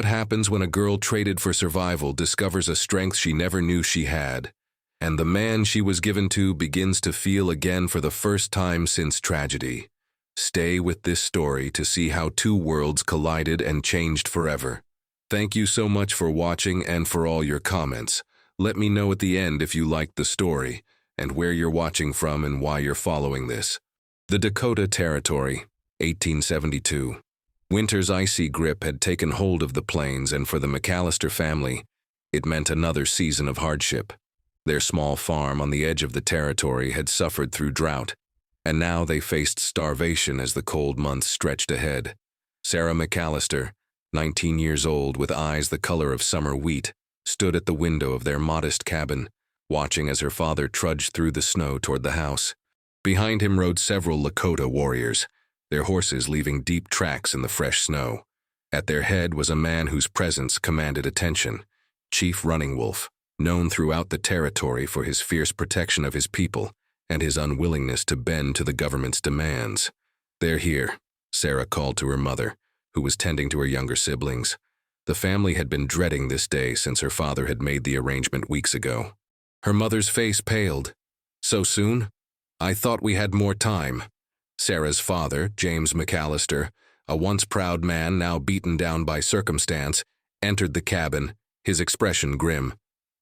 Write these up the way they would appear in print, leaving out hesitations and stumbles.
happens when a girl traded for survival discovers a strength she never knew she had, and the man she was given to begins to feel again for the first time since tragedy. Stay with this story to see how two worlds collided and changed forever. Thank you so much for watching and for all your comments. Let me know at the end if you liked the story, and where you're watching from and why you're following this. The Dakota Territory, 1872. Winter's icy grip had taken hold of the plains, and for the McAllister family, it meant another season of hardship. Their small farm on the edge of the territory had suffered through drought, and now they faced starvation as the cold months stretched ahead. Sarah McAllister, 19 years old with eyes the color of summer wheat, stood at the window of their modest cabin, watching as her father trudged through the snow toward the house. Behind him rode several Lakota warriors, their horses leaving deep tracks in the fresh snow. At their head was a man whose presence commanded attention, Chief Running Wolf, known throughout the territory for his fierce protection of his people and his unwillingness to bend to the government's demands. "They're here," Sarah called to her mother, who was tending to her younger siblings. The family had been dreading this day since her father had made the arrangement weeks ago. Her mother's face paled. "So soon? I thought we had more time." Sarah's father, James McAllister, a once proud man now beaten down by circumstance, entered the cabin, his expression grim.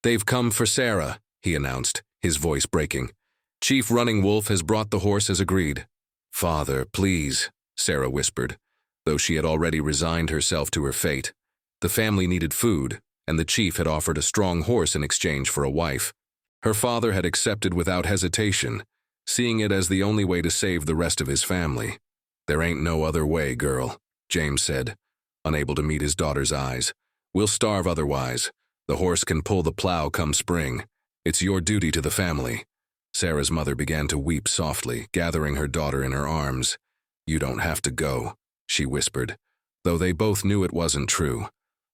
"They've come for Sarah," he announced, his voice breaking. "Chief Running Wolf has brought the horse as agreed." "Father, please," Sarah whispered, though she had already resigned herself to her fate. The family needed food, and the chief had offered a strong horse in exchange for a wife. Her father had accepted without hesitation, seeing it as the only way to save the rest of his family. "There ain't no other way, girl," James said, unable to meet his daughter's eyes. "We'll starve otherwise. The horse can pull the plow come spring. It's your duty to the family." Sarah's mother began to weep softly, gathering her daughter in her arms. "You don't have to go," she whispered, though they both knew it wasn't true.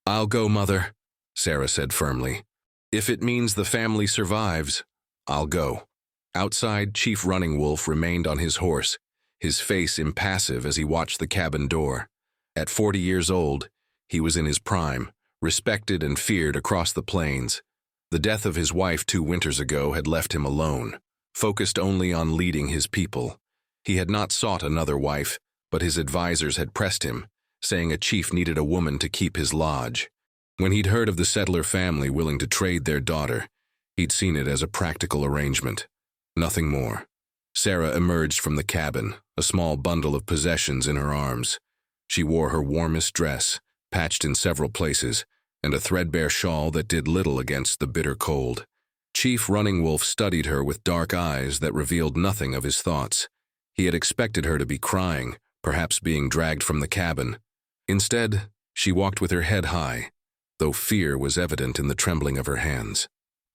"I'll go, Mother," Sarah said firmly. "If it means the family survives, I'll go." Outside, Chief Running Wolf remained on his horse, his face impassive as he watched the cabin door. At 40 years old, he was in his prime, respected and feared across the plains. The death of his wife 2 winters ago had left him alone, focused only on leading his people. He had not sought another wife, but his advisors had pressed him, saying a chief needed a woman to keep his lodge. When he'd heard of the settler family willing to trade their daughter, he'd seen it as a practical arrangement. Nothing more. Sarah emerged from the cabin, a small bundle of possessions in her arms. She wore her warmest dress, patched in several places, and a threadbare shawl that did little against the bitter cold. Chief Running Wolf studied her with dark eyes that revealed nothing of his thoughts. He had expected her to be crying, perhaps being dragged from the cabin. Instead, she walked with her head high, though fear was evident in the trembling of her hands.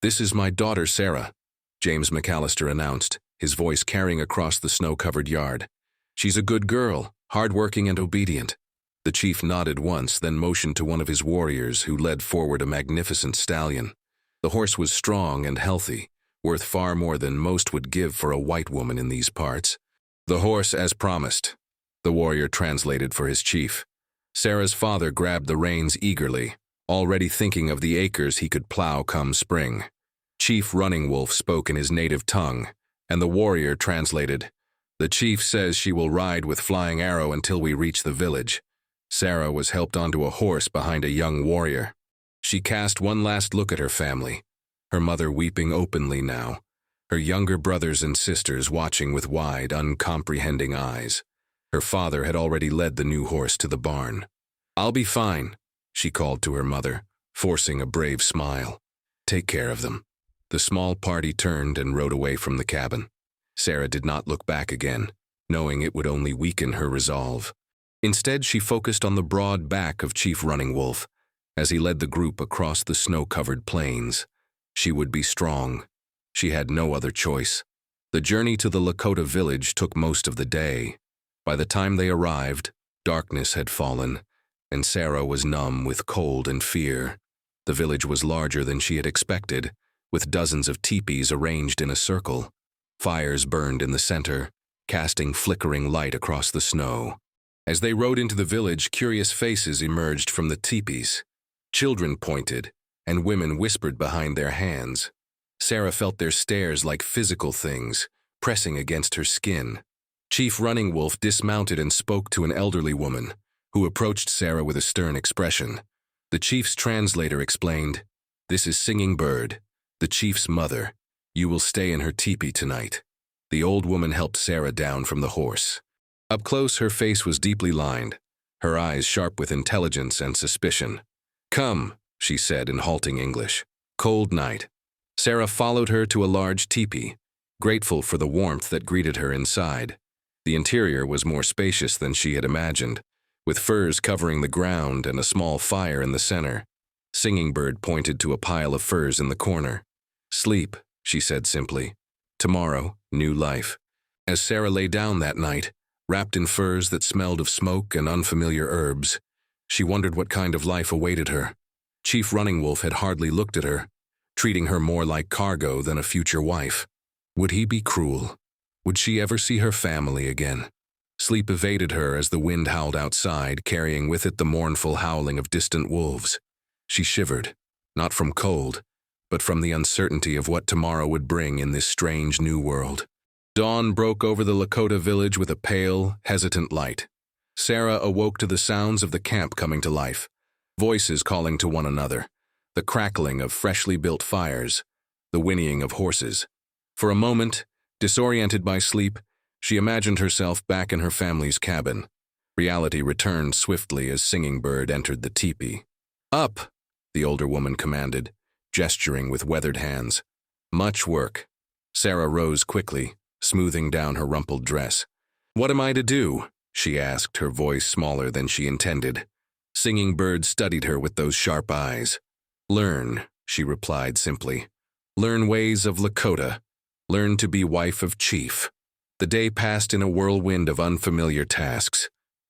"This is my daughter, Sarah," James McAllister announced, his voice carrying across the snow-covered yard. "She's a good girl, hard-working and obedient." The chief nodded once, then motioned to one of his warriors who led forward a magnificent stallion. The horse was strong and healthy, worth far more than most would give for a white woman in these parts. "The horse as promised," the warrior translated for his chief. Sarah's father grabbed the reins eagerly, already thinking of the acres he could plow come spring. Chief Running Wolf spoke in his native tongue, and the warrior translated, "The chief says she will ride with Flying Arrow until we reach the village." Sarah was helped onto a horse behind a young warrior. She cast one last look at her family, her mother weeping openly now, her younger brothers and sisters watching with wide, uncomprehending eyes. Her father had already led the new horse to the barn. "I'll be fine," she called to her mother, forcing a brave smile. "Take care of them." The small party turned and rode away from the cabin. Sarah did not look back again, knowing it would only weaken her resolve. Instead, she focused on the broad back of Chief Running Wolf as he led the group across the snow-covered plains. She would be strong. She had no other choice. The journey to the Lakota village took most of the day. By the time they arrived, darkness had fallen, and Sarah was numb with cold and fear. The village was larger than she had expected, with dozens of teepees arranged in a circle. Fires burned in the center, casting flickering light across the snow. As they rode into the village, curious faces emerged from the teepees. Children pointed, and women whispered behind their hands. Sarah felt their stares like physical things, pressing against her skin. Chief Running Wolf dismounted and spoke to an elderly woman, who approached Sarah with a stern expression. The chief's translator explained, "This is Singing Bird, the chief's mother. You will stay in her teepee tonight." The old woman helped Sarah down from the horse. Up close, her face was deeply lined, her eyes sharp with intelligence and suspicion. "Come," she said in halting English. "Cold night." Sarah followed her to a large teepee, grateful for the warmth that greeted her inside. The interior was more spacious than she had imagined, with furs covering the ground and a small fire in the center. Singing Bird pointed to a pile of furs in the corner. "Sleep," she said simply. "Tomorrow, new life." As Sarah lay down that night, wrapped in furs that smelled of smoke and unfamiliar herbs, she wondered what kind of life awaited her. Chief Running Wolf had hardly looked at her, treating her more like cargo than a future wife. Would he be cruel? Would she ever see her family again? Sleep evaded her as the wind howled outside, carrying with it the mournful howling of distant wolves. She shivered, not from cold, but from the uncertainty of what tomorrow would bring in this strange new world. Dawn broke over the Lakota village with a pale, hesitant light. Sarah awoke to the sounds of the camp coming to life, voices calling to one another, the crackling of freshly built fires, the whinnying of horses. For a moment, disoriented by sleep, she imagined herself back in her family's cabin. Reality returned swiftly as Singing Bird entered the teepee. "Up," the older woman commanded, gesturing with weathered hands. "Much work." Sarah rose quickly, smoothing down her rumpled dress. "What am I to do?" she asked, her voice smaller than she intended. Singing Bird studied her with those sharp eyes. "Learn," she replied simply. "Learn ways of Lakota. Learn to be wife of chief." The day passed in a whirlwind of unfamiliar tasks.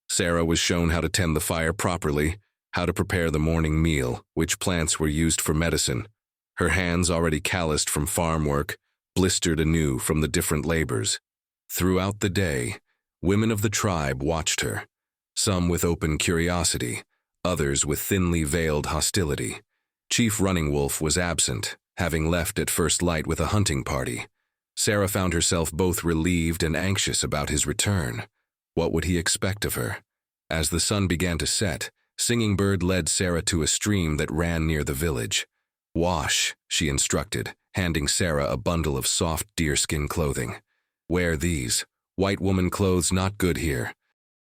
Sarah was shown how to tend the fire properly, how to prepare the morning meal, which plants were used for medicine. Her hands, already calloused from farm work, blistered anew from the different labors. Throughout the day, women of the tribe watched her, some with open curiosity, others with thinly veiled hostility. Chief Running Wolf was absent, having left at first light with a hunting party. Sarah found herself both relieved and anxious about his return. What would he expect of her? As the sun began to set, Singing Bird led Sarah to a stream that ran near the village. "Wash," she instructed, handing Sarah a bundle of soft deerskin clothing. "Wear these. White woman clothes not good here."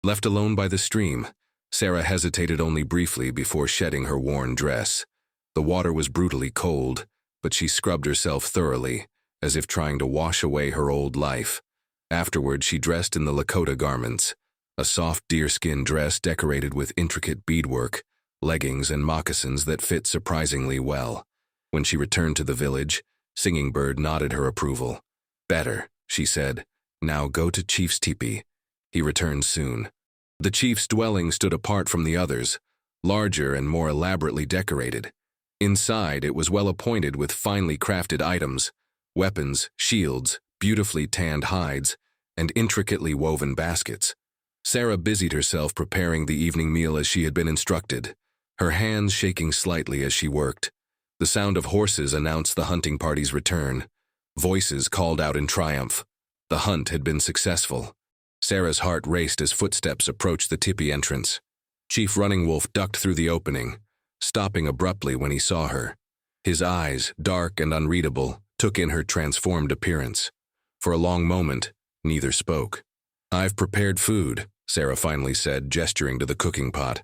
Left alone by the stream, Sarah hesitated only briefly before shedding her worn dress. The water was brutally cold, but she scrubbed herself thoroughly, as if trying to wash away her old life. Afterward, she dressed in the Lakota garments, a soft deerskin dress decorated with intricate beadwork, leggings and moccasins that fit surprisingly well. When she returned to the village, Singing Bird nodded her approval. "Better," she said. "Now go to Chief's teepee. He returns soon." The chief's dwelling stood apart from the others, larger and more elaborately decorated. Inside, it was well appointed with finely crafted items, weapons, shields, beautifully tanned hides, and intricately woven baskets. Sarah busied herself preparing the evening meal as she had been instructed, her hands shaking slightly as she worked. The sound of horses announced the hunting party's return. Voices called out in triumph. The hunt had been successful. Sarah's heart raced as footsteps approached the teepee entrance. Chief Running Wolf ducked through the opening, stopping abruptly when he saw her. His eyes, dark and unreadable, took in her transformed appearance. For a long moment, neither spoke. "I've prepared food," Sarah finally said, gesturing to the cooking pot.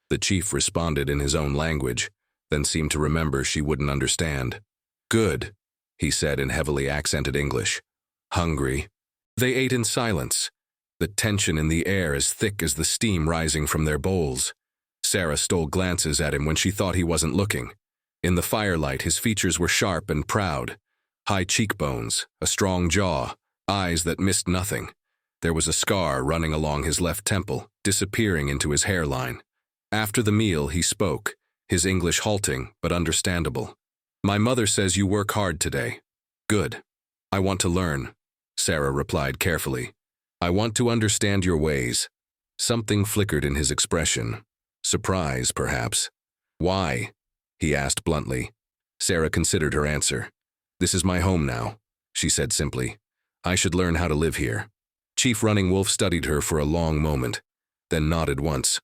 The chief responded in his own language, then seemed to remember she wouldn't understand. "Good," he said in heavily accented English. "Hungry." They ate in silence, the tension in the air as thick as the steam rising from their bowls. Sarah stole glances at him when she thought he wasn't looking. In the firelight, his features were sharp and proud. High cheekbones, a strong jaw, eyes that missed nothing. There was a scar running along his left temple, disappearing into his hairline. After the meal, he spoke, his English halting but understandable. "My mother says you work hard today." "Good. I want to learn," Sarah replied carefully. "I want to understand your ways." Something flickered in his expression. Surprise, perhaps. "Why?" he asked bluntly. Sarah considered her answer. "This is my home now," she said simply. "I should learn how to live here." Chief Running Wolf studied her for a long moment, then nodded once.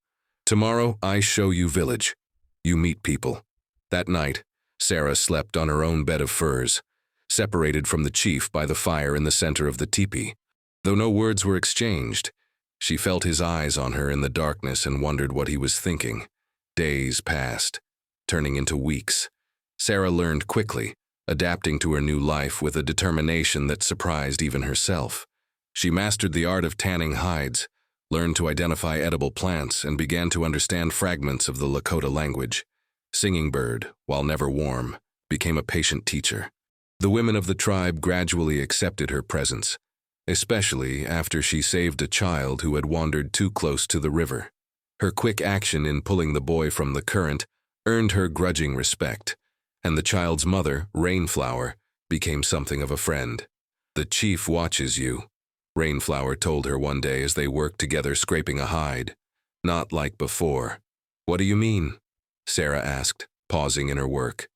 "Tomorrow, I show you village. You meet people." That night, Sarah slept on her own bed of furs, separated from the chief by the fire in the center of the teepee. Though no words were exchanged, she felt his eyes on her in the darkness and wondered what he was thinking. Days passed, turning into weeks. Sarah learned quickly, adapting to her new life with a determination that surprised even herself. She mastered the art of tanning hides, learned to identify edible plants, and began to understand fragments of the Lakota language. Singing Bird, while never warm, became a patient teacher. The women of the tribe gradually accepted her presence, especially after she saved a child who had wandered too close to the river. Her quick action in pulling the boy from the current earned her grudging respect, and the child's mother, Rainflower, became something of a friend. "The chief watches you," Rainflower told her one day as they worked together scraping a hide. "Not like before." "What do you mean?" Sarah asked, pausing in her work.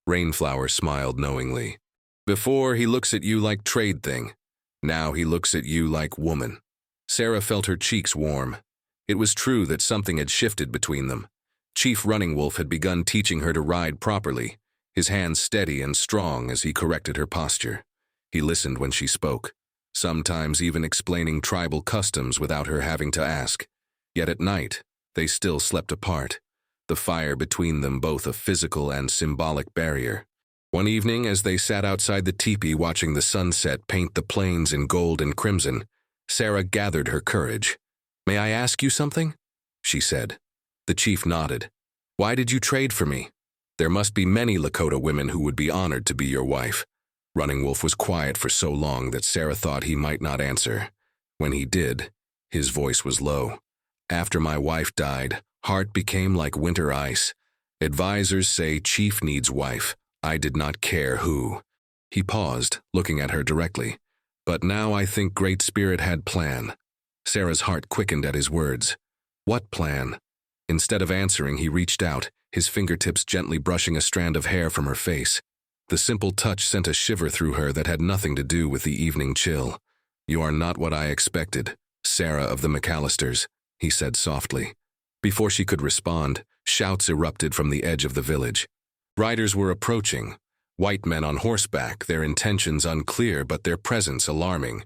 Rainflower smiled knowingly. "Before, he looks at you like trade thing. Now he looks at you like woman." Sarah felt her cheeks warm. It was true that something had shifted between them. Chief Running Wolf had begun teaching her to ride properly, his hands steady and strong as he corrected her posture. He listened when she spoke, sometimes even explaining tribal customs without her having to ask. Yet at night, they still slept apart, the fire between them both a physical and symbolic barrier. One evening, as they sat outside the teepee watching the sunset paint the plains in gold and crimson, Sarah gathered her courage. "May I ask you something?" she said. The chief nodded. "Why did you trade for me? There must be many Lakota women who would be honored to be your wife." Running Wolf was quiet for so long that Sarah thought he might not answer. When he did, his voice was low. "After my wife died, heart became like winter ice. Advisors say chief needs wife. I did not care who." He paused, looking at her directly. "But now I think Great Spirit had plan." Sarah's heart quickened at his words. "What plan?" Instead of answering, he reached out, his fingertips gently brushing a strand of hair from her face. The simple touch sent a shiver through her that had nothing to do with the evening chill. "You are not what I expected, Sarah of the McAllisters," he said softly. Before she could respond, shouts erupted from the edge of the village. Riders were approaching, white men on horseback, their intentions unclear but their presence alarming.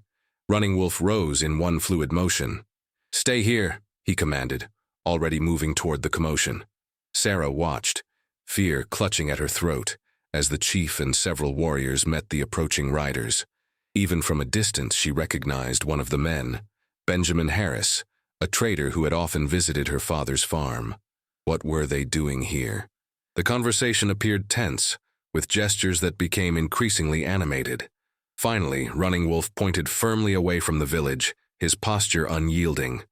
Running Wolf rose in one fluid motion. "Stay here," he commanded, already moving toward the commotion. Sarah watched, fear clutching at her throat, as the chief and several warriors met the approaching riders. Even from a distance she recognized one of the men, Benjamin Harris, a trader who had often visited her father's farm. What were they doing here? The conversation appeared tense, with gestures that became increasingly animated. Finally, Running Wolf pointed firmly away from the village, his posture unyielding.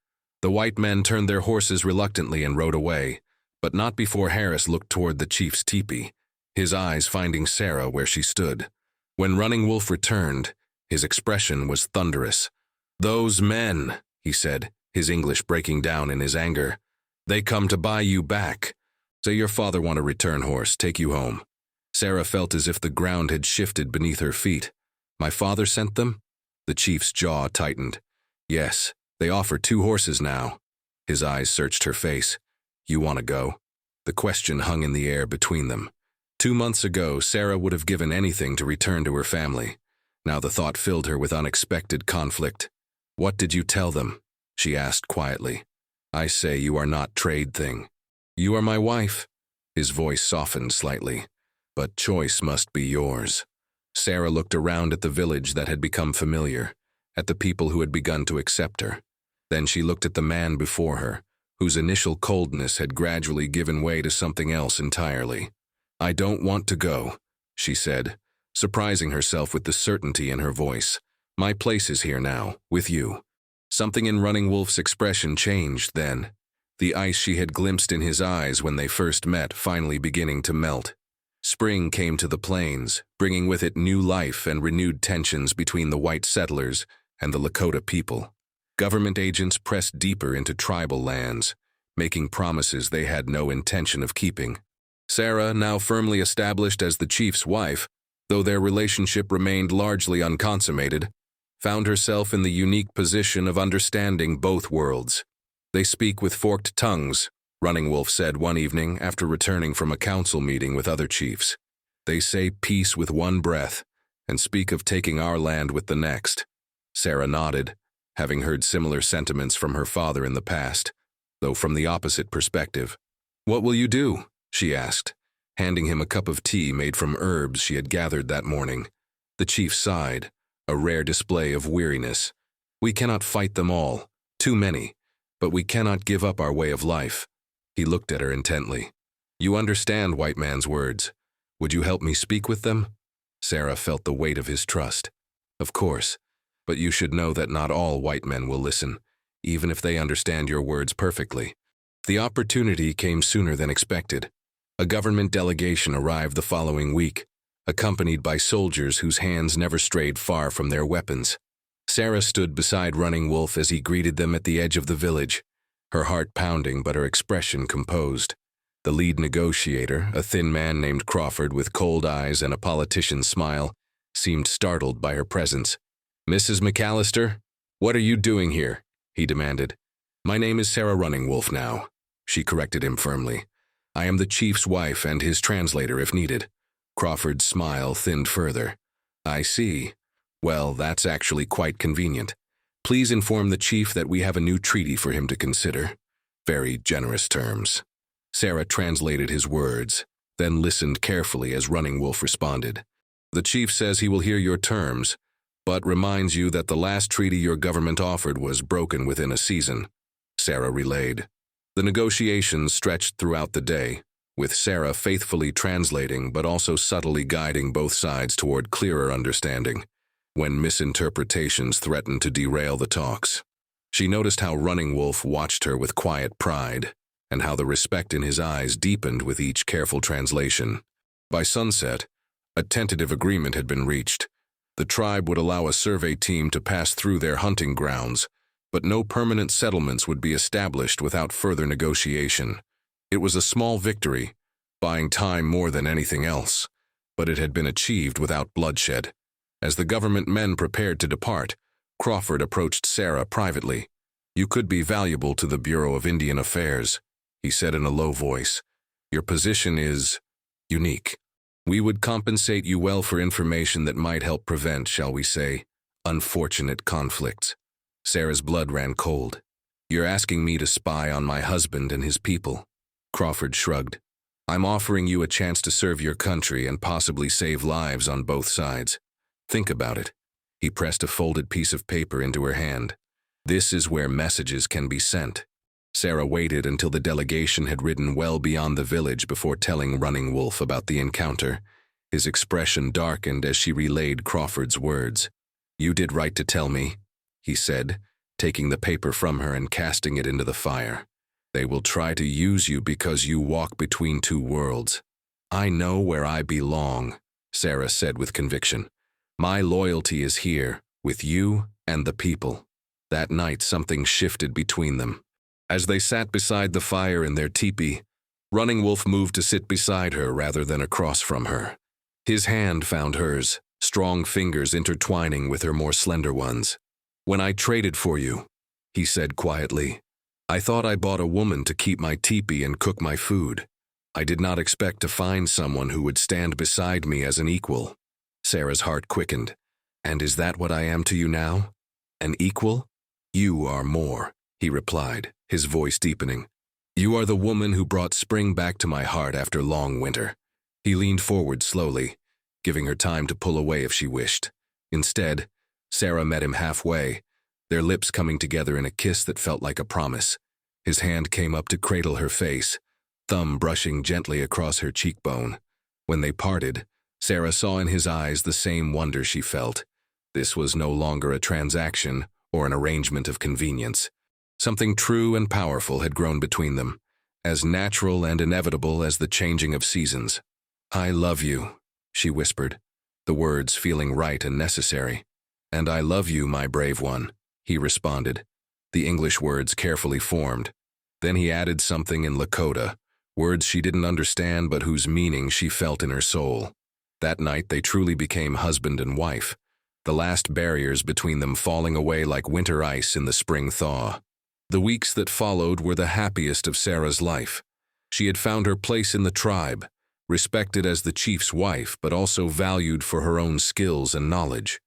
The white men turned their horses reluctantly and rode away, but not before Harris looked toward the chief's teepee, his eyes finding Sarah where she stood. When Running Wolf returned, his expression was thunderous. "Those men," he said, his English breaking down in his anger. "They come to buy you back. Say your father want a return horse, take you home." Sarah felt as if the ground had shifted beneath her feet. "My father sent them?" The chief's jaw tightened. "Yes, they offer 2 horses now." His eyes searched her face. "You want to go?" The question hung in the air between them. 2 months ago, Sarah would have given anything to return to her family. Now the thought filled her with unexpected conflict. "What did you tell them?" she asked quietly. "I say you are not trade thing. You are my wife." His voice softened slightly. "But choice must be yours." Sarah looked around at the village that had become familiar, at the people who had begun to accept her. Then she looked at the man before her, whose initial coldness had gradually given way to something else entirely. "I don't want to go," she said, surprising herself with the certainty in her voice. "My place is here now, with you." Something in Running Wolf's expression changed then, the ice she had glimpsed in his eyes when they first met finally beginning to melt. Spring came to the plains, bringing with it new life and renewed tensions between the white settlers and the Lakota people. Government agents pressed deeper into tribal lands, making promises they had no intention of keeping. Sarah, now firmly established as the chief's wife, though their relationship remained largely unconsummated, found herself in the unique position of understanding both worlds. "They speak with forked tongues," Running Wolf said one evening after returning from a council meeting with other chiefs. "They say peace with one breath, and speak of taking our land with the next." Sarah nodded, having heard similar sentiments from her father in the past, though from the opposite perspective. "What will you do?" she asked, handing him a cup of tea made from herbs she had gathered that morning. The chief sighed, a rare display of weariness. "We cannot fight them all, too many, but we cannot give up our way of life." He looked at her intently. "You understand white man's words. Would you help me speak with them?" Sarah felt the weight of his trust. "Of course, but you should know that not all white men will listen, even if they understand your words perfectly." The opportunity came sooner than expected. A government delegation arrived the following week, accompanied by soldiers whose hands never strayed far from their weapons. Sarah stood beside Running Wolf as he greeted them at the edge of the village, her heart pounding but her expression composed. The lead negotiator, a thin man named Crawford with cold eyes and a politician's smile, seemed startled by her presence. "Mrs. McAllister, what are you doing here?" he demanded. "My name is Sarah Running Wolf now," she corrected him firmly. "I am the chief's wife and his translator if needed." Crawford's smile thinned further. "I see. Well, that's actually quite convenient. Please inform the chief that we have a new treaty for him to consider. Very generous terms." Sarah translated his words, then listened carefully as Running Wolf responded. "The chief says he will hear your terms, but reminds you that the last treaty your government offered was broken within a season," Sarah relayed. The negotiations stretched throughout the day, with Sarah faithfully translating but also subtly guiding both sides toward clearer understanding, when misinterpretations threatened to derail the talks. She noticed how Running Wolf watched her with quiet pride, and how the respect in his eyes deepened with each careful translation. By sunset, a tentative agreement had been reached. The tribe would allow a survey team to pass through their hunting grounds, but no permanent settlements would be established without further negotiation. It was a small victory, buying time more than anything else, but it had been achieved without bloodshed. As the government men prepared to depart, Crawford approached Sarah privately. "You could be valuable to the Bureau of Indian Affairs," he said in a low voice. "Your position is unique. We would compensate you well for information that might help prevent, shall we say, unfortunate conflicts." Sarah's blood ran cold. "You're asking me to spy on my husband and his people?" Crawford shrugged. "I'm offering you a chance to serve your country and possibly save lives on both sides. Think about it." He pressed a folded piece of paper into her hand. "This is where messages can be sent." Sarah waited until the delegation had ridden well beyond the village before telling Running Wolf about the encounter. His expression darkened as she relayed Crawford's words. "You did right to tell me," he said, taking the paper from her and casting it into the fire. "They will try to use you because you walk between two worlds." "I know where I belong," Sarah said with conviction. "My loyalty is here, with you and the people." That night something shifted between them. As they sat beside the fire in their teepee, Running Wolf moved to sit beside her rather than across from her. His hand found hers, strong fingers intertwining with her more slender ones. "When I traded for you," he said quietly, "I thought I bought a woman to keep my teepee and cook my food. I did not expect to find someone who would stand beside me as an equal." Sarah's heart quickened. "And is that what I am to you now? An equal?" "You are more," he replied, his voice deepening. "You are the woman who brought spring back to my heart after long winter." He leaned forward slowly, giving her time to pull away if she wished. Instead, Sarah met him halfway, their lips coming together in a kiss that felt like a promise. His hand came up to cradle her face, thumb brushing gently across her cheekbone. When they parted, Sarah saw in his eyes the same wonder she felt. This was no longer a transaction or an arrangement of convenience. Something true and powerful had grown between them, as natural and inevitable as the changing of seasons. "I love you," she whispered, the words feeling right and necessary. "And I love you, my brave one," he responded, the English words carefully formed. Then he added something in Lakota, words she didn't understand but whose meaning she felt in her soul. That night they truly became husband and wife, the last barriers between them falling away like winter ice in the spring thaw. The weeks that followed were the happiest of Sarah's life. She had found her place in the tribe, respected as the chief's wife but also valued for her own skills and knowledge.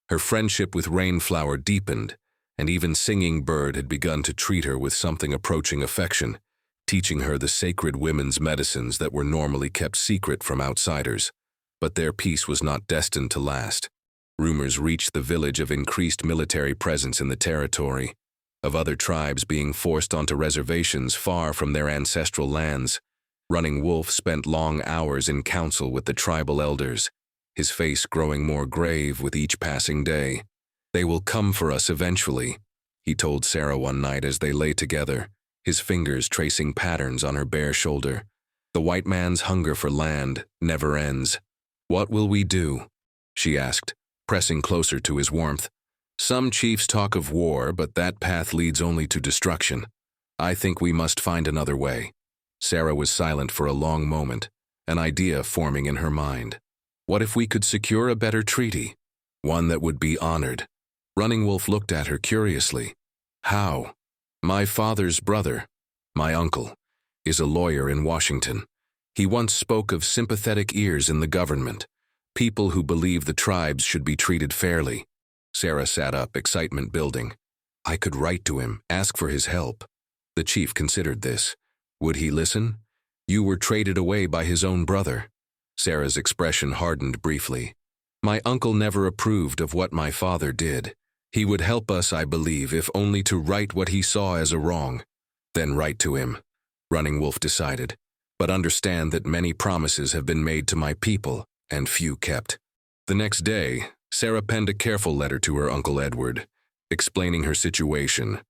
Her friendship with Rainflower deepened, and even Singing Bird had begun to treat her with something approaching affection, teaching her the sacred women's medicines that were normally kept secret from outsiders. But their peace was not destined to last. Rumors reached the village of increased military presence in the territory, of other tribes being forced onto reservations far from their ancestral lands. Running Wolf spent long hours in council with the tribal elders, his face growing more grave with each passing day. "They will come for us eventually," he told Sarah one night as they lay together, his fingers tracing patterns on her bare shoulder. "The white man's hunger for land never ends." "What will we do?" she asked, pressing closer to his warmth. "Some chiefs talk of war, but that path leads only to destruction. I think we must find another way." Sarah was silent for a long moment, an idea forming in her mind. What if we could secure a better treaty? One that would be honored. Running Wolf looked at her curiously. "How?" "My father's brother, my uncle, is a lawyer in Washington. He once spoke of sympathetic ears in the government, people who believe the tribes should be treated fairly." Sarah sat up, excitement building. "I could write to him, ask for his help." The chief considered this. Would he listen? "You were traded away by his own brother." Sarah's expression hardened briefly. "My uncle never approved of what my father did. He would help us, I believe, if only to right what he saw as a wrong." "Then write to him," Running Wolf decided. "But understand that many promises have been made to my people, and few kept." The next day, Sarah penned a careful letter to her Uncle Edward, explaining her situation,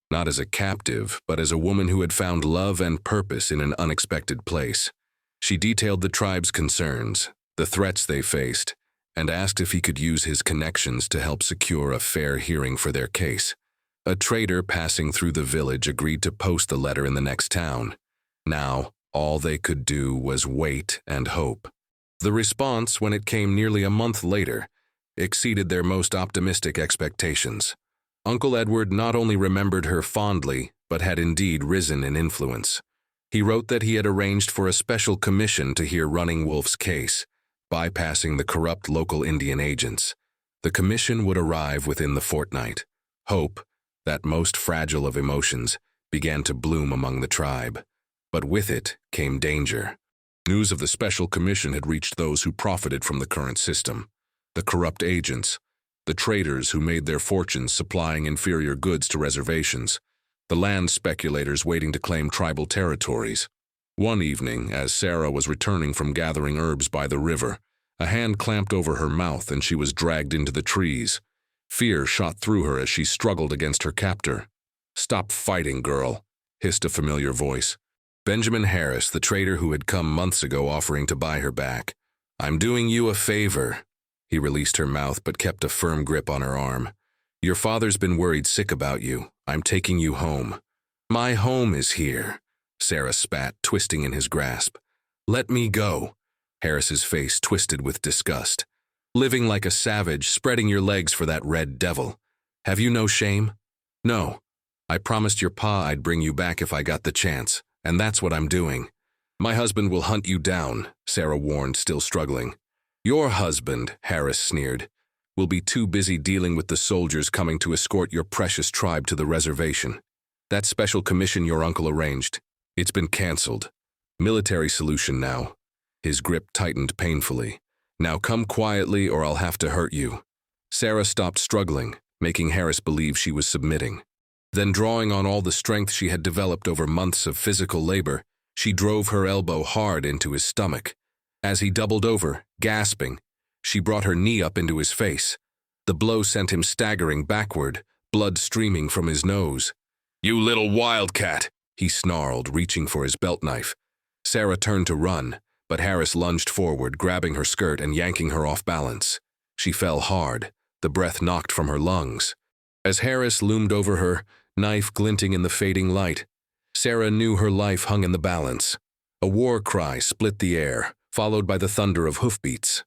not as a captive, but as a woman who had found love and purpose in an unexpected place. She detailed the tribe's concerns, the threats they faced, and asked if he could use his connections to help secure a fair hearing for their case. A trader passing through the village agreed to post the letter in the next town. Now, all they could do was wait and hope. The response, when it came nearly a month later, exceeded their most optimistic expectations. Uncle Edward not only remembered her fondly, but had indeed risen in influence. He wrote that he had arranged for a special commission to hear Running Wolf's case, bypassing the corrupt local Indian agents. The commission would arrive within the fortnight. Hope, that most fragile of emotions, began to bloom among the tribe. But with it came danger. News of the special commission had reached those who profited from the current system. The corrupt agents, the traders who made their fortunes supplying inferior goods to reservations, the land speculators waiting to claim tribal territories. One evening, as Sarah was returning from gathering herbs by the river, a hand clamped over her mouth and she was dragged into the trees. Fear shot through her as she struggled against her captor. "Stop fighting, girl," hissed a familiar voice. Benjamin Harris, the trader who had come months ago offering to buy her back. "I'm doing you a favor." He released her mouth but kept a firm grip on her arm. "Your father's been worried sick about you. I'm taking you home." "My home is here," Sarah spat, twisting in his grasp. "Let me go." Harris's face twisted with disgust. "Living like a savage, spreading your legs for that red devil. Have you no shame?" "No. I promised your pa I'd bring you back if I got the chance, and that's what I'm doing." "My husband will hunt you down," Sarah warned, still struggling. "Your husband," Harris sneered, "will be too busy dealing with the soldiers coming to escort your precious tribe to the reservation. That special commission your uncle arranged, it's been canceled. Military solution now." His grip tightened painfully. "Now come quietly or I'll have to hurt you." Sarah stopped struggling, making Harris believe she was submitting. Then, drawing on all the strength she had developed over months of physical labor, she drove her elbow hard into his stomach. As he doubled over, gasping, she brought her knee up into his face. The blow sent him staggering backward, blood streaming from his nose. "You little wildcat," he snarled, reaching for his belt knife. Sarah turned to run, but Harris lunged forward, grabbing her skirt and yanking her off balance. She fell hard, the breath knocked from her lungs. As Harris loomed over her, knife glinting in the fading light. Sarah knew her life hung in the balance. A war cry split the air, followed by the thunder of hoofbeats.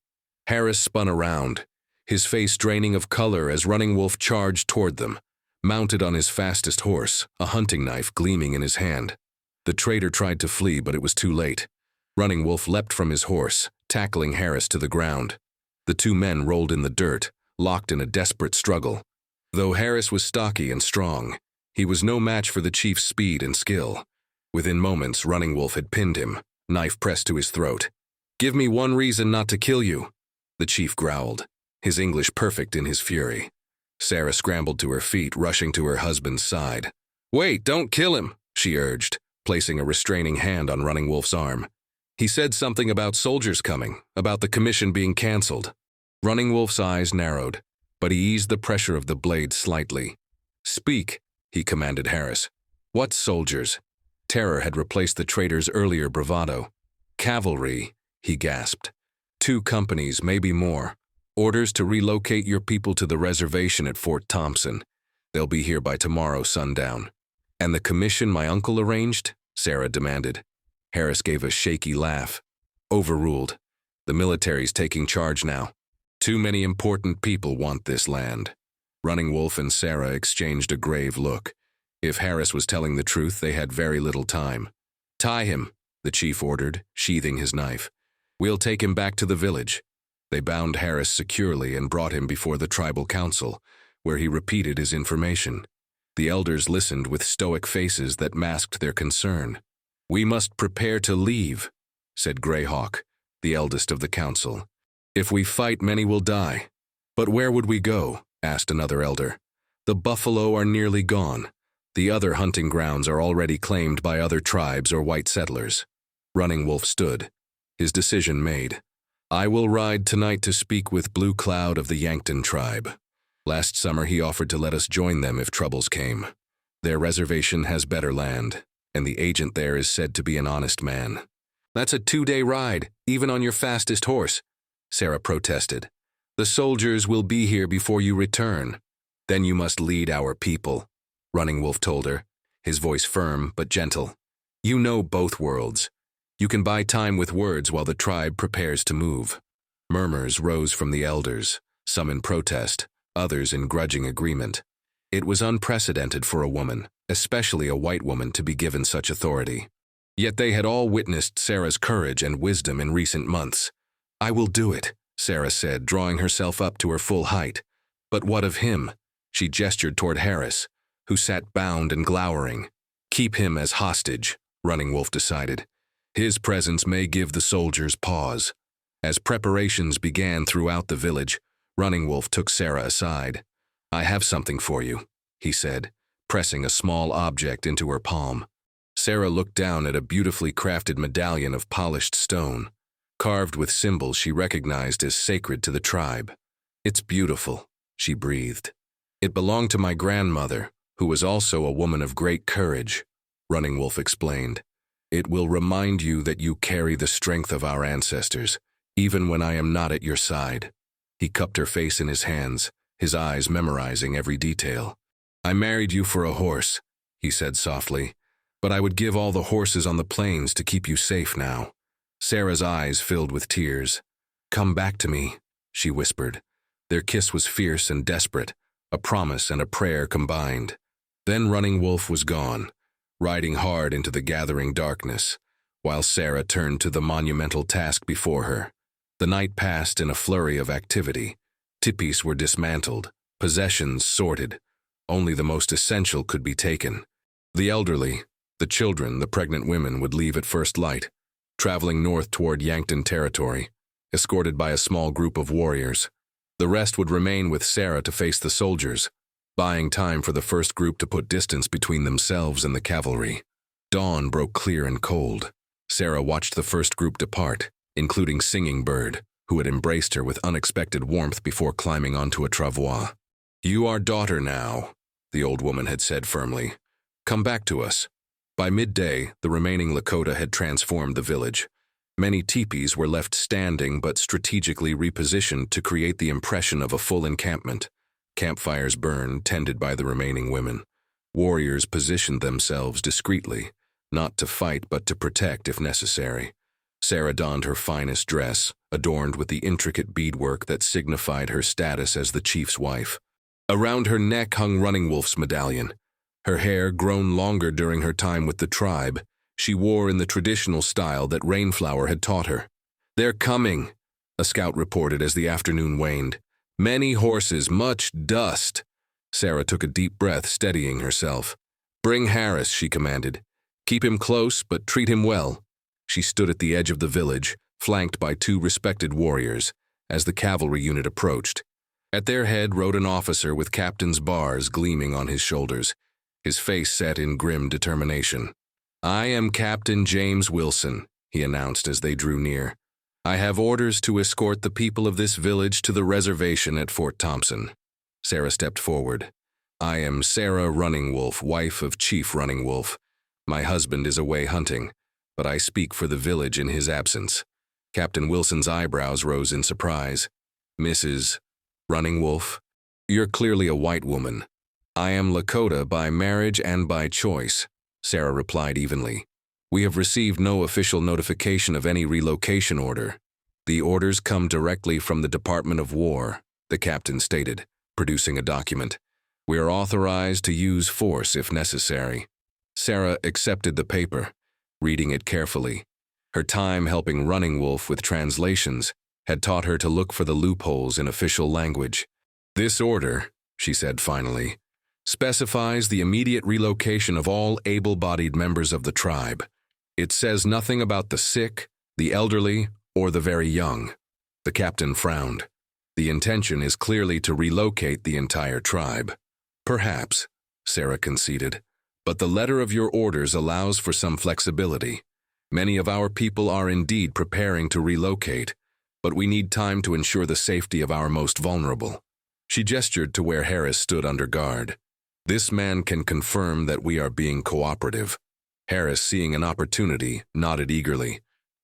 Harris spun around, his face draining of color as Running Wolf charged toward them, mounted on his fastest horse, a hunting knife gleaming in his hand. The traitor tried to flee, but it was too late. Running Wolf leapt from his horse, tackling Harris to the ground. The two men rolled in the dirt, locked in a desperate struggle. Though Harris was stocky and strong, he was no match for the chief's speed and skill. Within moments, Running Wolf had pinned him, knife pressed to his throat. "Give me one reason not to kill you," the chief growled, his English perfect in his fury. Sarah scrambled to her feet, rushing to her husband's side. "Wait, don't kill him," she urged, placing a restraining hand on Running Wolf's arm. "He said something about soldiers coming, about the commission being canceled." Running Wolf's eyes narrowed, but he eased the pressure of the blade slightly. "Speak," he commanded Harris. "What soldiers?" Terror had replaced the traitor's earlier bravado. "Cavalry," he gasped. "2 companies, maybe more. Orders to relocate your people to the reservation at Fort Thompson. They'll be here by tomorrow sundown." "And the commission my uncle arranged?" Sarah demanded. Harris gave a shaky laugh. "Overruled. The military's taking charge now. Too many important people want this land." Running Wolf and Sarah exchanged a grave look. If Harris was telling the truth, they had very little time. "Tie him," the chief ordered, sheathing his knife. "We'll take him back to the village." They bound Harris securely and brought him before the tribal council, where he repeated his information. The elders listened with stoic faces that masked their concern. "We must prepare to leave," said Greyhawk, the eldest of the council. "If we fight, many will die." "But where would we go?" asked another elder. "The buffalo are nearly gone. The other hunting grounds are already claimed by other tribes or white settlers." Running Wolf stood, his decision made. "I will ride tonight to speak with Blue Cloud of the Yankton tribe. Last summer he offered to let us join them if troubles came. Their reservation has better land, and the agent there is said to be an honest man." "That's a 2-day ride, even on your fastest horse," Sarah protested. "The soldiers will be here before you return." "Then you must lead our people," Running Wolf told her, his voice firm but gentle. "You know both worlds. You can buy time with words while the tribe prepares to move." Murmurs rose from the elders, some in protest, others in grudging agreement. It was unprecedented for a woman, especially a white woman, to be given such authority. Yet they had all witnessed Sarah's courage and wisdom in recent months. "I will do it," Sarah said, drawing herself up to her full height. "But what of him?" She gestured toward Harris, who sat bound and glowering. "Keep him as hostage," Running Wolf decided. "His presence may give the soldiers pause." As preparations began throughout the village, Running Wolf took Sarah aside. "I have something for you," he said, pressing a small object into her palm. Sarah looked down at a beautifully crafted medallion of polished stone, carved with symbols she recognized as sacred to the tribe. "It's beautiful," she breathed. "It belonged to my grandmother, who was also a woman of great courage," Running Wolf explained. "It will remind you that you carry the strength of our ancestors, even when I am not at your side." He cupped her face in his hands, his eyes memorizing every detail. "I married you for a horse," he said softly, "but I would give all the horses on the plains to keep you safe now." Sarah's eyes filled with tears. "Come back to me," she whispered. Their kiss was fierce and desperate, a promise and a prayer combined. Then Running Wolf was gone, riding hard into the gathering darkness, while Sarah turned to the monumental task before her. The night passed in a flurry of activity. Tipis were dismantled, possessions sorted. Only the most essential could be taken. The elderly, the children, the pregnant women would leave at first light, traveling north toward Yankton territory, escorted by a small group of warriors. The rest would remain with Sarah to face the soldiers, buying time for the first group to put distance between themselves and the cavalry. Dawn broke clear and cold. Sarah watched the first group depart, including Singing Bird, who had embraced her with unexpected warmth before climbing onto a travois. "You are daughter now," the old woman had said firmly. "Come back to us." By midday, the remaining Lakota had transformed the village. Many teepees were left standing but strategically repositioned to create the impression of a full encampment. Campfires burned, tended by the remaining women. Warriors positioned themselves discreetly, not to fight but to protect if necessary. Sarah donned her finest dress, adorned with the intricate beadwork that signified her status as the chief's wife. Around her neck hung Running Wolf's medallion. Her hair, grown longer during her time with the tribe, she wore in the traditional style that Rainflower had taught her. "They're coming," a scout reported as the afternoon waned. "Many horses, much dust." Sarah took a deep breath, steadying herself. "Bring Harris," she commanded. "Keep him close, but treat him well." She stood at the edge of the village, flanked by two respected warriors, as the cavalry unit approached. At their head rode an officer with captain's bars gleaming on his shoulders, his face set in grim determination. "I am Captain James Wilson," he announced as they drew near. "I have orders to escort the people of this village to the reservation at Fort Thompson." Sarah stepped forward. "I am Sarah Running Wolf, wife of Chief Running Wolf. My husband is away hunting, but I speak for the village in his absence." Captain Wilson's eyebrows rose in surprise. "Mrs. Running Wolf, you're clearly a white woman." "I am Lakota by marriage and by choice," Sarah replied evenly. "We have received no official notification of any relocation order. The orders come directly from the Department of War," the captain stated, producing a document. "We are authorized to use force if necessary." Sarah accepted the paper, reading it carefully. Her time helping Running Wolf with translations had taught her to look for the loopholes in official language. "This order," she said finally, "specifies the immediate relocation of all able-bodied members of the tribe. It says nothing about the sick, the elderly, or the very young." The captain frowned. "The intention is clearly to relocate the entire tribe." "Perhaps," Sarah conceded, "but the letter of your orders allows for some flexibility. Many of our people are indeed preparing to relocate, but we need time to ensure the safety of our most vulnerable." She gestured to where Harris stood under guard. "This man can confirm that we are being cooperative." Harris, seeing an opportunity, nodded eagerly.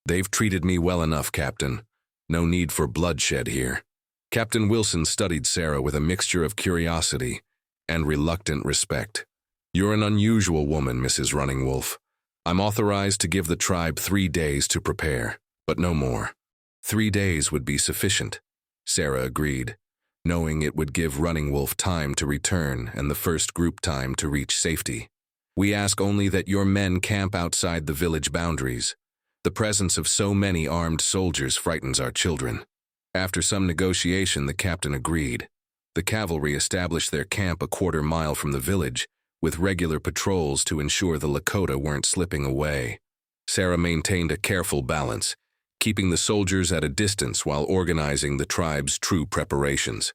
"They've treated me well enough, Captain. No need for bloodshed here." Captain Wilson studied Sarah with a mixture of curiosity and reluctant respect. "You're an unusual woman, Mrs. Running Wolf. I'm authorized to give the tribe 3 days to prepare, but no more." 3 days would be sufficient, Sarah agreed, knowing it would give Running Wolf time to return and the first group time to reach safety. "We ask only that your men camp outside the village boundaries. The presence of so many armed soldiers frightens our children." After some negotiation, the captain agreed. The cavalry established their camp a quarter-mile from the village, with regular patrols to ensure the Lakota weren't slipping away. Sarah maintained a careful balance, keeping the soldiers at a distance while organizing the tribe's true preparations.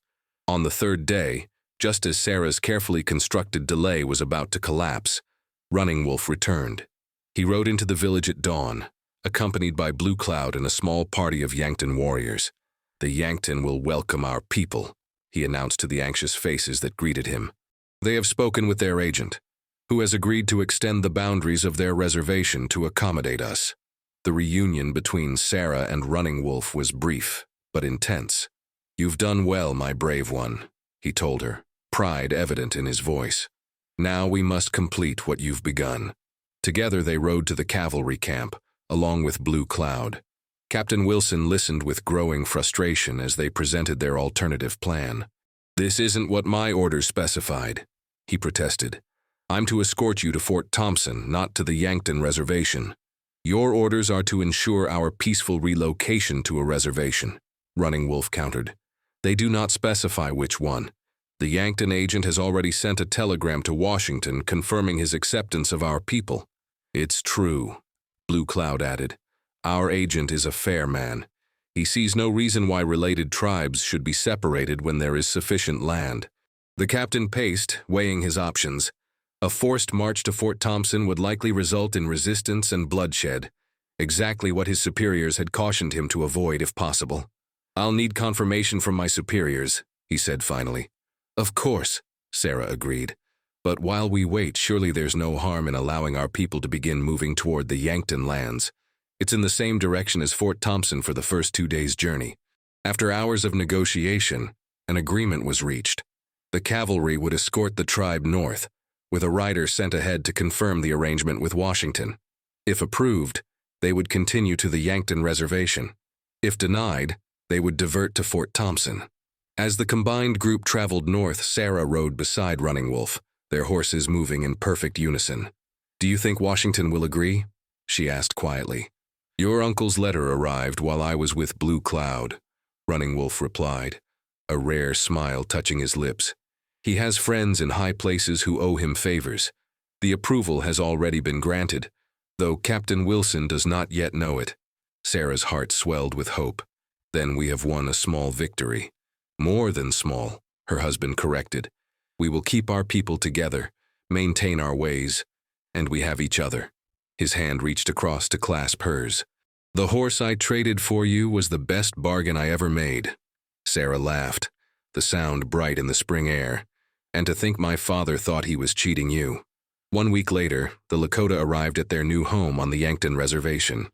On the 3rd day, just as Sarah's carefully constructed delay was about to collapse, Running Wolf returned. He rode into the village at dawn, accompanied by Blue Cloud and a small party of Yankton warriors. "The Yankton will welcome our people," he announced to the anxious faces that greeted him. "They have spoken with their agent, who has agreed to extend the boundaries of their reservation to accommodate us." The reunion between Sarah and Running Wolf was brief, but intense. "You've done well, my brave one," he told her, pride evident in his voice. "Now we must complete what you've begun." Together they rode to the cavalry camp, along with Blue Cloud. Captain Wilson listened with growing frustration as they presented their alternative plan. "This isn't what my orders specified," he protested. "I'm to escort you to Fort Thompson, not to the Yankton reservation." "Your orders are to ensure our peaceful relocation to a reservation," Running Wolf countered. "They do not specify which one. The Yankton agent has already sent a telegram to Washington confirming his acceptance of our people." "It's true," Blue Cloud added. "Our agent is a fair man. He sees no reason why related tribes should be separated when there is sufficient land." The captain paced, weighing his options. A forced march to Fort Thompson would likely result in resistance and bloodshed, exactly what his superiors had cautioned him to avoid if possible. "I'll need confirmation from my superiors," he said finally. "Of course," Sarah agreed. "But while we wait, surely there's no harm in allowing our people to begin moving toward the Yankton lands. It's in the same direction as Fort Thompson for the first 2 days' journey." After hours of negotiation, an agreement was reached. The cavalry would escort the tribe north, with a rider sent ahead to confirm the arrangement with Washington. If approved, they would continue to the Yankton Reservation. If denied, they would divert to Fort Thompson. As the combined group traveled north, Sarah rode beside Running Wolf, their horses moving in perfect unison. "Do you think Washington will agree?" she asked quietly. "Your uncle's letter arrived while I was with Blue Cloud," Running Wolf replied, a rare smile touching his lips. "He has friends in high places who owe him favors. The approval has already been granted, though Captain Wilson does not yet know it." Sarah's heart swelled with hope. "Then we have won a small victory." "More than small," her husband corrected. "We will keep our people together, maintain our ways, and we have each other." His hand reached across to clasp hers. "The horse I traded for you was the best bargain I ever made." Sarah laughed, the sound bright in the spring air. "And to think my father thought he was cheating you." 1 week later, the Lakota arrived at their new home on the Yankton Reservation.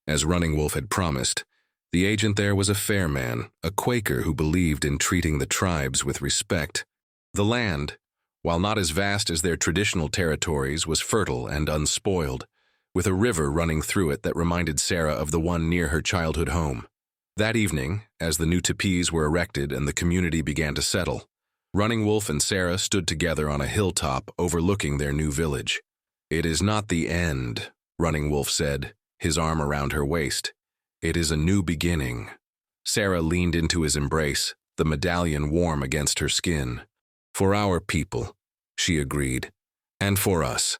As Running Wolf had promised, the agent there was a fair man, a Quaker who believed in treating the tribes with respect. The land, while not as vast as their traditional territories, was fertile and unspoiled, with a river running through it that reminded Sarah of the one near her childhood home. That evening, as the new teepees were erected and the community began to settle, Running Wolf and Sarah stood together on a hilltop overlooking their new village. "It is not the end," Running Wolf said, his arm around her waist. "It is a new beginning." Sarah leaned into his embrace, the medallion warm against her skin. "For our people," she agreed, "and for us."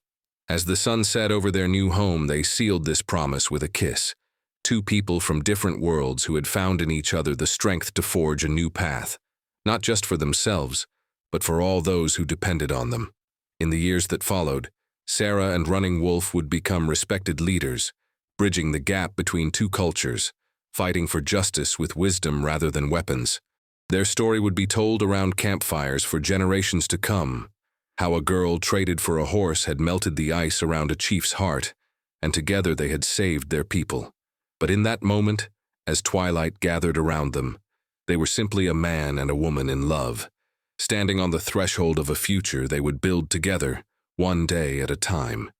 As the sun set over their new home, they sealed this promise with a kiss. Two people from different worlds who had found in each other the strength to forge a new path, not just for themselves, but for all those who depended on them. In the years that followed, Sarah and Running Wolf would become respected leaders, bridging the gap between two cultures, fighting for justice with wisdom rather than weapons. Their story would be told around campfires for generations to come, how a girl traded for a horse had melted the ice around a chief's heart, and together they had saved their people. But in that moment, as twilight gathered around them, they were simply a man and a woman in love, standing on the threshold of a future they would build together, one day at a time.